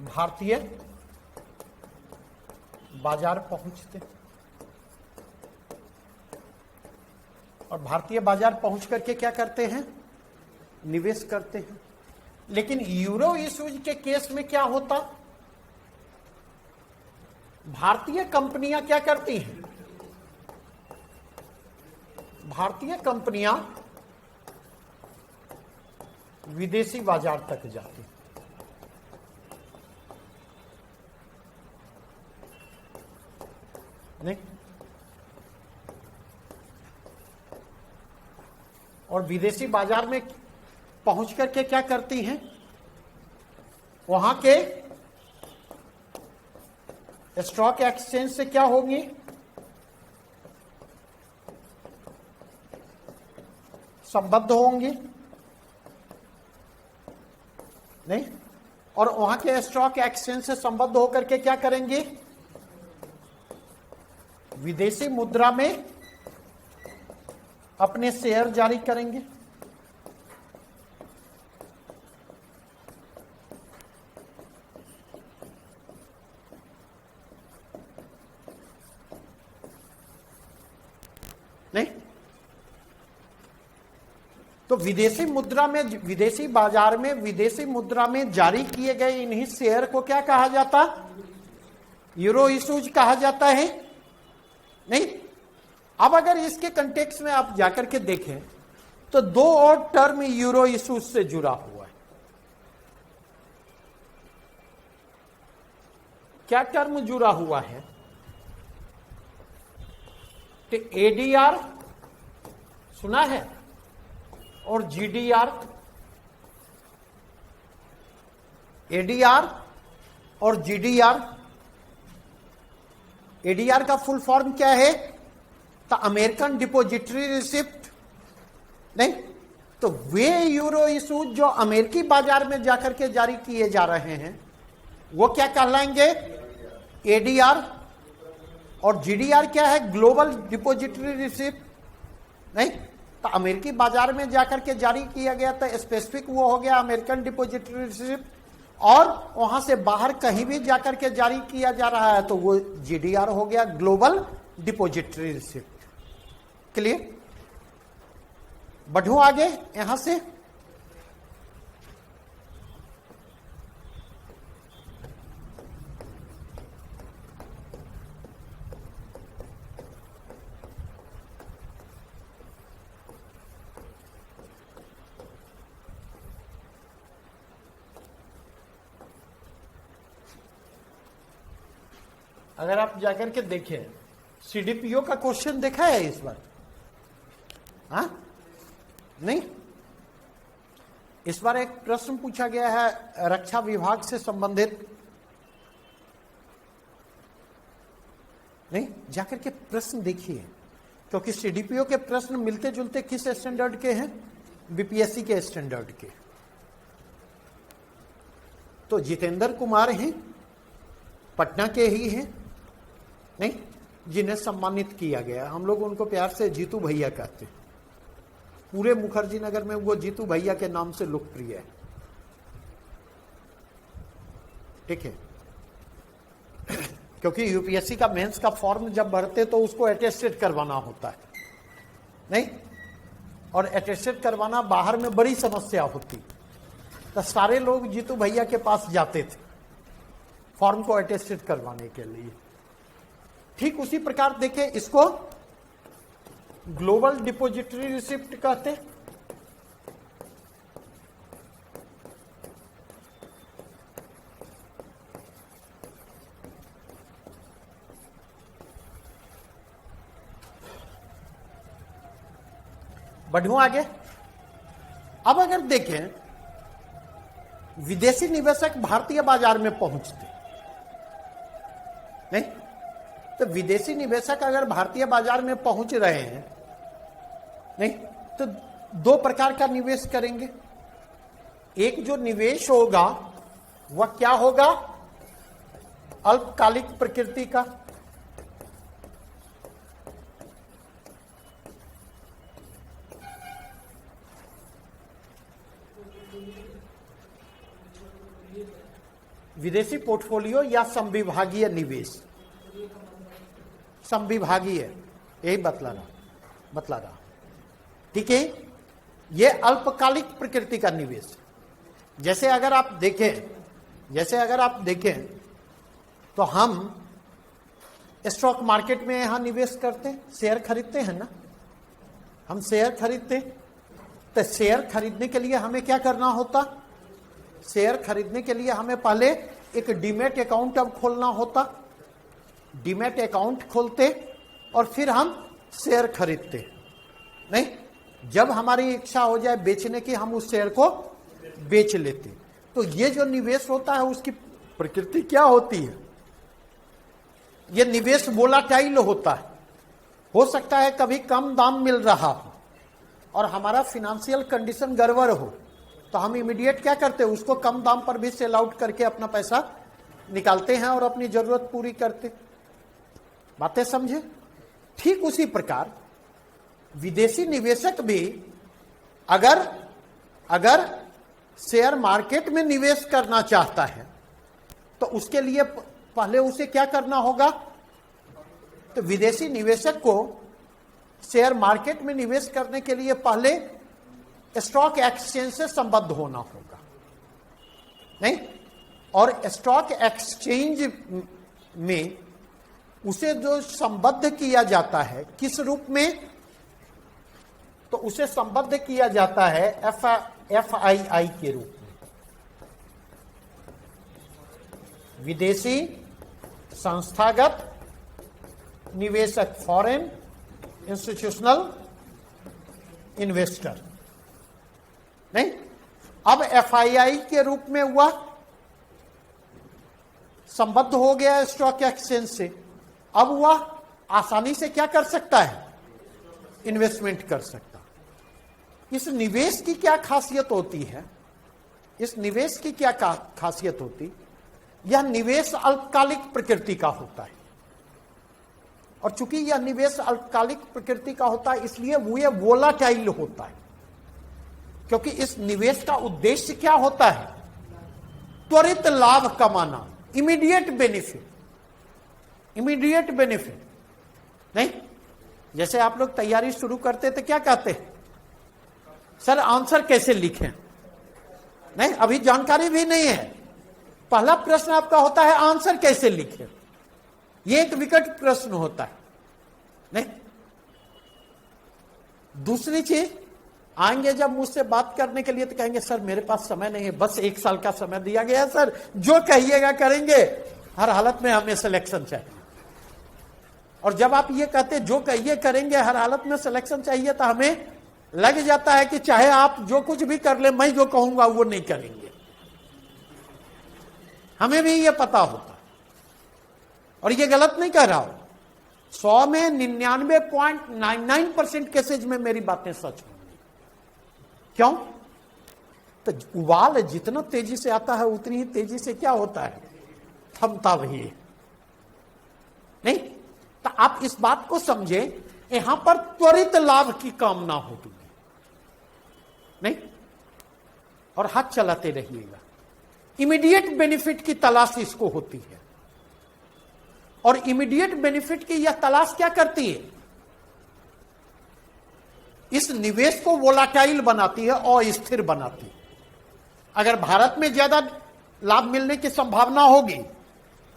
भारतीय बाजार पहुंचते और भारतीय बाजार पहुंच करके क्या करते हैं, निवेश करते हैं। लेकिन यूरो इशूज के केस में क्या होता, भारतीय कंपनियां क्या करती हैं, भारतीय कंपनियां विदेशी बाजार तक जाती हैं। नहीं, और विदेशी बाजार में पहुंच करके क्या करती हैं, वहां के स्टॉक एक्सचेंज से क्या होंगी, संबद्ध होंगी। नहीं, और वहां के स्टॉक एक्सचेंज से संबद्ध होकर के क्या करेंगे, विदेशी मुद्रा में अपने शेयर जारी करेंगे। नहीं, तो विदेशी मुद्रा में, विदेशी बाजार में विदेशी मुद्रा में जारी किए गए इन्हीं शेयर को क्या कहा जाता, यूरो इशूज कहा जाता है। नहीं, अब अगर इसके कंटेक्स्ट में आप जाकर के देखें तो 2 और टर्म यूरो इशूज से जुड़ा हुआ है। क्या टर्म जुड़ा हुआ है, तो एडीआर सुना है और जीडीआर। एडीआर और जीडीआर, एडीआर का फुल फॉर्म क्या है, तो अमेरिकन डिपोजिटरी रिसिप्ट। नहीं, तो वे यूरो इशूज जो अमेरिकी बाजार में जाकर के जारी किए जा रहे हैं वो क्या कहलाएंगे, एडीआर। और जीडीआर क्या है, ग्लोबल डिपोजिटरी रिसिप्ट। नहीं, तो अमेरिकी बाजार में जाकर के जारी किया गया तो स्पेसिफिक वो हो गया अमेरिकन डिपोजिटरी रिसिप्ट, और वहां से बाहर कहीं भी जाकर के जारी किया जा रहा है तो वो जीडीआर हो गया, ग्लोबल डिपॉजिटरी रिसिप्ट। क्लियर? बढ़ू आगे यहां से। अगर आप जाकर के देखें, सीडीपीओ का क्वेश्चन देखा है इस बार? हाँ, नहीं। इस बार एक प्रश्न पूछा गया है रक्षा विभाग से संबंधित। नहीं, जाकर के प्रश्न देखिए, क्योंकि सीडीपीओ के प्रश्न मिलते जुलते किस स्टैंडर्ड के हैं? बीपीएससी के स्टैंडर्ड के। तो जितेंद्र कुमार हैं, पटना के ही हैं, नहीं, जिन्हें सम्मानित किया गया। हम लोग उनको प्यार से जीतू भैया कहते हैं। पूरे मुखर्जी नगर में वो जीतू भैया के नाम से लोकप्रिय है। ठीक है, क्योंकि यूपीएससी का मेंस का फॉर्म जब भरते तो उसको अटेस्टेड करवाना होता है, नहीं, और अटेस्टेड करवाना बाहर में बड़ी समस्या होती, तो सारे लोग जीतू भैया के पास जाते थे फॉर्म को अटेस्टेड करवाने के लिए। ठीक उसी प्रकार देखें, इसको ग्लोबल डिपॉजिटरी रिसिप्ट कहते हैं। बढ़ूं आगे। अब अगर देखें, विदेशी निवेशक भारतीय बाजार में पहुंचते, नहीं, तो विदेशी निवेशक अगर भारतीय बाजार में पहुंच रहे हैं, नहीं, तो दो प्रकार का निवेश करेंगे। एक जो निवेश होगा वह क्या होगा? अल्पकालिक प्रकृति का। विदेशी पोर्टफोलियो या संविभागीय निवेश। संविभागीय, यही बतला रहा। ठीक है, यह अल्पकालिक प्रकृति का निवेश। जैसे अगर आप देखें तो हम स्टॉक मार्केट में यहां निवेश करते हैं, शेयर खरीदते हैं ना, हम शेयर खरीदते हैं। तो शेयर खरीदने के लिए हमें क्या करना होता? शेयर खरीदने के लिए हमें पहले एक डीमैट अकाउंट अब खोलना होता। डीमैट अकाउंट खोलते और फिर हम शेयर खरीदते, नहीं, जब हमारी इच्छा हो जाए बेचने की हम उस शेयर को बेच लेते। तो ये जो निवेश होता है उसकी प्रकृति क्या होती है? ये निवेश वोलाटाइल होता है। हो सकता है कभी कम दाम मिल रहा हो और हमारा फिनेंशियल कंडीशन गड़बड़ हो, तो हम इमीडिएट क्या करते हैं? उसको कम दाम पर भी सेल आउट करके अपना पैसा निकालते हैं और अपनी जरूरत पूरी करते। बातें समझे? ठीक उसी प्रकार विदेशी निवेशक भी अगर शेयर मार्केट में निवेश करना चाहता है तो उसके लिए पहले उसे क्या करना होगा? तो विदेशी निवेशक को शेयर मार्केट में निवेश करने के लिए पहले स्टॉक एक्सचेंज से संबद्ध होना होगा, नहीं, और स्टॉक एक्सचेंज में उसे जो संबद्ध किया जाता है किस रूप में? तो उसे संबद्ध किया जाता है FII के रूप में, विदेशी संस्थागत निवेशक, फॉरेन इंस्टीट्यूशनल इन्वेस्टर, नहीं। अब FII के रूप में हुआ, संबद्ध हो गया स्टॉक एक्सचेंज से। अब वह आसानी से क्या कर सकता है? इन्वेस्टमेंट कर सकता। इस निवेश की क्या खासियत होती है? इस निवेश की क्या खासियत होती? यह निवेश अल्पकालिक प्रकृति का होता है, और चूंकि यह निवेश अल्पकालिक प्रकृति का होता है इसलिए वो वोलाटाइल होता है। क्योंकि इस निवेश का उद्देश्य क्या होता है? त्वरित लाभ कमाना, इमीडिएट बेनिफिट, इमीडिएट बेनिफिट। नहीं, जैसे आप लोग तैयारी शुरू करते तो क्या कहते हैं, सर आंसर कैसे लिखें? नहीं, अभी जानकारी भी नहीं है। पहला प्रश्न आपका होता है आंसर कैसे लिखें, यह एक विकट प्रश्न होता है। नहीं, दूसरी चीज, आएंगे जब मुझसे बात करने के लिए तो कहेंगे सर मेरे पास समय नहीं है, बस 1 साल का समय दिया गया है सर, जो कहिएगा करेंगे, हर हालत में हमें सिलेक्शन चाहिए। और जब आप ये कहते जो कहिए करेंगे, हर हालत में सिलेक्शन चाहिए, तो हमें लग जाता है कि चाहे आप जो कुछ भी कर ले, मैं जो कहूंगा वो नहीं करेंगे। हमें भी ये पता होता, और ये गलत नहीं कह रहा हूं। 100 में 99.99% केसेज में मेरी बातें सच होंगी। क्यों? तो उबाल जितना तेजी से आता है उतनी ही तेजी से क्या होता है, थमता भी है। नहीं, तो आप इस बात को समझे, यहां पर त्वरित लाभ की कामना होती है। नहीं, और हाथ चलाते रहिएगा। इमीडिएट बेनिफिट की तलाश इसको होती है, और इमीडिएट बेनिफिट की यह तलाश क्या करती है, इस निवेश को वोलाटाइल बनाती है और स्थिर बनाती है। अगर भारत में ज्यादा लाभ मिलने की संभावना होगी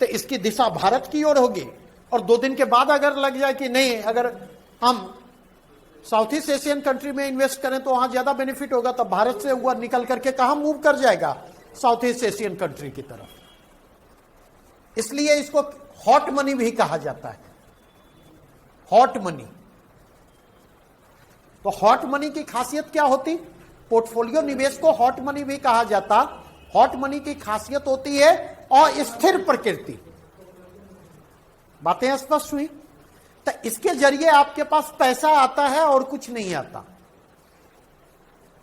तो इसकी दिशा भारत की ओर होगी, और 2 दिन के बाद अगर लग जाए कि नहीं, अगर हम साउथ ईस्ट एशियन कंट्री में इन्वेस्ट करें तो वहां ज्यादा बेनिफिट होगा, तो भारत से हुआ निकल करके कहां मूव कर जाएगा, साउथ ईस्ट एशियन कंट्री की तरफ। इसलिए इसको हॉट मनी भी कहा जाता है, हॉट मनी। तो हॉट मनी की खासियत क्या होती, पोर्टफोलियो निवेश को हॉट मनी भी कहा जाता। हॉट मनी की खासियत होती है अस्थिर प्रकृति। बातें स्पष्ट हुई? तो इसके जरिए आपके पास पैसा आता है और कुछ नहीं आता,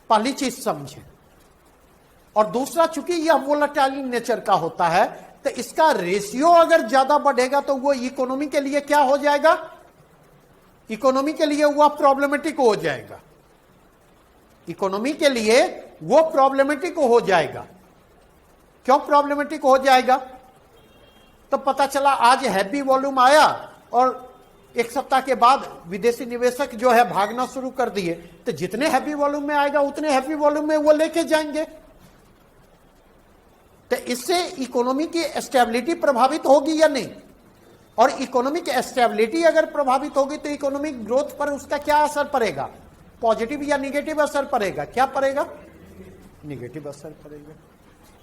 पहली चीज समझे। और दूसरा, चूंकि यह वोलेटाइल नेचर का होता है, तो इसका रेशियो अगर ज्यादा बढ़ेगा तो वो इकोनॉमी के लिए क्या हो जाएगा, इकोनॉमी के लिए वो प्रॉब्लमेटिक हो जाएगा, इकोनॉमी के लिए वो प्रॉब्लमेटिक हो जाएगा। क्यों प्रॉब्लमेटिक हो जाएगा? तो पता चला आज हैवी वॉल्यूम आया और 1 सप्ताह के बाद विदेशी निवेशक जो है भागना शुरू कर दिए, तो जितने हैवी वॉल्यूम में आएगा उतने हैवी वॉल्यूम में वो लेके जाएंगे। तो इससे इकोनॉमी की स्टेबिलिटी प्रभावित होगी या नहीं? और इकोनॉमिक स्टेबिलिटी अगर प्रभावित होगी तो इकोनॉमिक ग्रोथ पर उसका क्या असर पड़ेगा, पॉजिटिव या निगेटिव असर पड़ेगा? क्या पड़ेगा? निगेटिव असर पड़ेगा।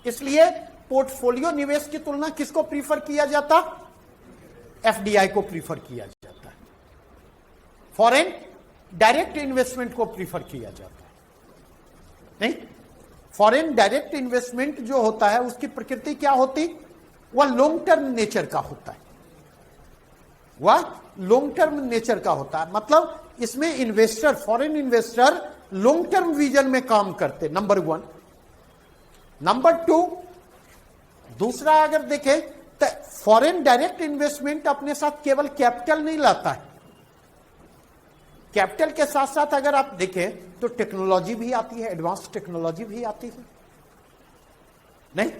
इसलिए पोर्टफोलियो निवेश की तुलना किसको प्रीफर किया जाता, एफडीआई को प्रीफर किया जाता है, फॉरेन डायरेक्ट इन्वेस्टमेंट को प्रीफर किया जाता है। नहीं, फॉरेन डायरेक्ट इन्वेस्टमेंट जो होता है उसकी प्रकृति क्या होती, वह लॉन्ग टर्म नेचर का होता है, वह लॉन्ग टर्म नेचर का होता है। मतलब इसमें investor, foreign investor long term vision में काम करते, नंबर 1। नंबर 2, दूसरा अगर देखें तो फॉरेन डायरेक्ट इन्वेस्टमेंट अपने साथ केवल कैपिटल नहीं लाता है, कैपिटल के साथ साथ अगर आप देखें तो टेक्नोलॉजी भी आती है, एडवांस टेक्नोलॉजी भी आती है। नहीं,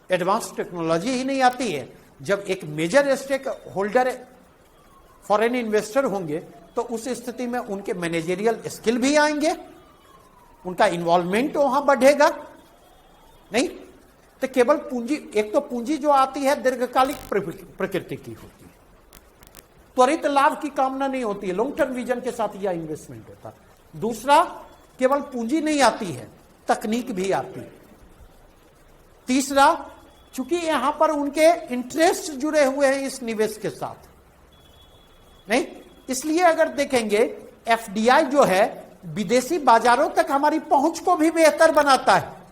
एडवांस टेक्नोलॉजी ही नहीं आती है। जब एक major stakeholder foreign investor होंगे तो उस स्थिति में उनके मैनेजरियल स्किल भी आएंगे, उनका इन्वॉल्वमेंट वहां बढ़ेगा। नहीं तो केवल पूंजी, एक तो पूंजी जो आती है दीर्घकालिक प्रकृति की होती है, त्वरित लाभ की कामना नहीं होती है, लॉन्ग टर्म विजन के साथ यह इन्वेस्टमेंट होता है। दूसरा, केवल पूंजी नहीं आती है, तकनीक भी आती है। तीसरा, चूंकि यहां पर उनके इंटरेस्ट जुड़े हुए हैं इस निवेश के साथ, नहीं, इसलिए अगर देखेंगे एफडीआई जो है विदेशी बाजारों तक हमारी पहुंच को भी बेहतर बनाता है,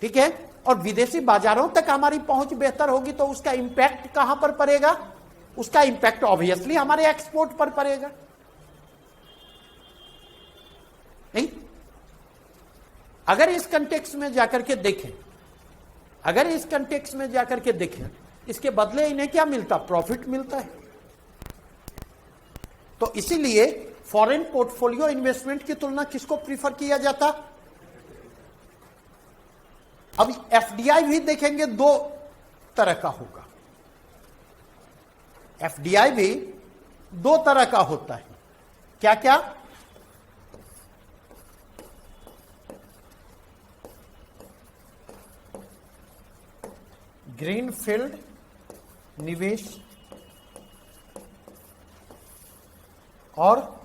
ठीक है। और विदेशी बाजारों तक हमारी पहुंच बेहतर होगी तो उसका इंपैक्ट कहां पर पड़ेगा, उसका इंपैक्ट ऑब्वियसली हमारे एक्सपोर्ट पर पड़ेगा। नहीं, अगर इस कंटेक्स्ट में जाकर के देखें, अगर इस कंटेक्स्ट में जाकर के देखें, इसके बदले इन्हें क्या मिलता, प्रॉफिट मिलता है। तो इसीलिए फॉरेन पोर्टफोलियो इन्वेस्टमेंट की तुलना किसको प्रीफर किया जाता, अब एफडीआई भी देखेंगे दो तरह का होगा। एफडीआई भी दो तरह का होता है। क्या क्या? ग्रीनफील्ड निवेश और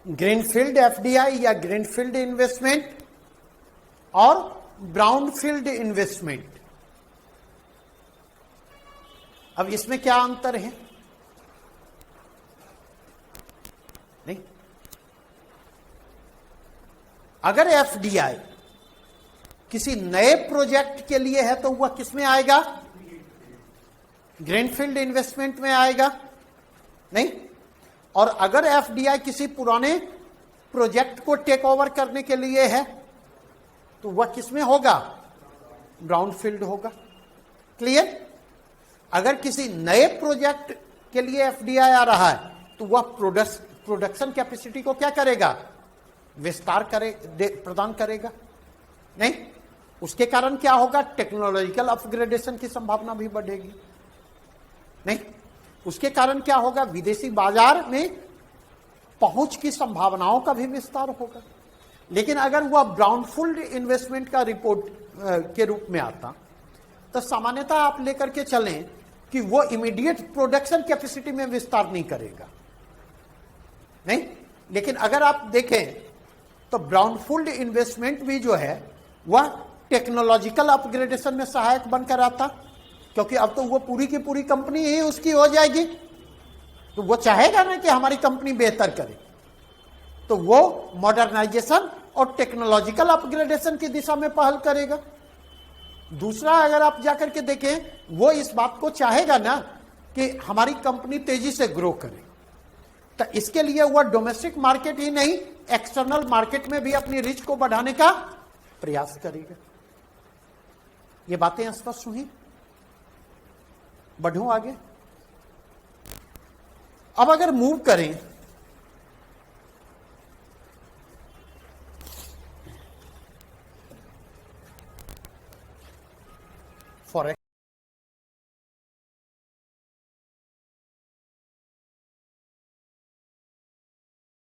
ग्रीनफील्ड एफडीआई या ग्रीनफील्ड इन्वेस्टमेंट और ब्राउनफील्ड इन्वेस्टमेंट। अब इसमें क्या अंतर है? नहीं, अगर एफडीआई किसी नए प्रोजेक्ट के लिए है तो वह किस में आएगा? ग्रीनफील्ड इन्वेस्टमेंट में आएगा। नहीं, और अगर एफडीआई किसी पुराने प्रोजेक्ट को टेक ओवर करने के लिए है तो वह किस में होगा? ब्राउनफील्ड होगा। क्लियर? अगर किसी नए प्रोजेक्ट के लिए एफडीआई आ रहा है तो वह प्रोडक्शन कैपेसिटी को क्या करेगा? विस्तार प्रदान करेगा। नहीं, उसके कारण क्या होगा? टेक्नोलॉजिकल अपग्रेडेशन की संभावना भी बढ़ेगी। नहीं, उसके कारण क्या होगा? विदेशी बाजार में पहुंच की संभावनाओं का भी विस्तार होगा। लेकिन अगर वह ब्राउनफील्ड इन्वेस्टमेंट का रिपोर्ट के रूप में आता तो सामान्यतः आप लेकर के चलें कि वो इमीडिएट प्रोडक्शन कैपेसिटी में विस्तार नहीं करेगा। नहीं, लेकिन अगर आप देखें तो ब्राउनफील्ड इन्वेस्टमेंट भी जो है वह टेक्नोलॉजिकल अपग्रेडेशन में सहायक बनकर आता, क्योंकि अब तो वो पूरी की पूरी कंपनी ही उसकी हो जाएगी, तो वो चाहेगा ना कि हमारी कंपनी बेहतर करे, तो वो मॉडर्नाइजेशन और टेक्नोलॉजिकल अपग्रेडेशन की दिशा में पहल करेगा। दूसरा, अगर आप जाकर के देखें, वो इस बात को चाहेगा ना कि हमारी कंपनी तेजी से ग्रो करे, तो इसके लिए वह डोमेस्टिक मार्केट ही नहीं, एक्सटर्नल मार्केट में भी अपनी रीच को बढ़ाने का प्रयास करेगा। ये बातें स्पष्ट हुई? बढ़ूं आगे। अब अगर मूव करें फॉर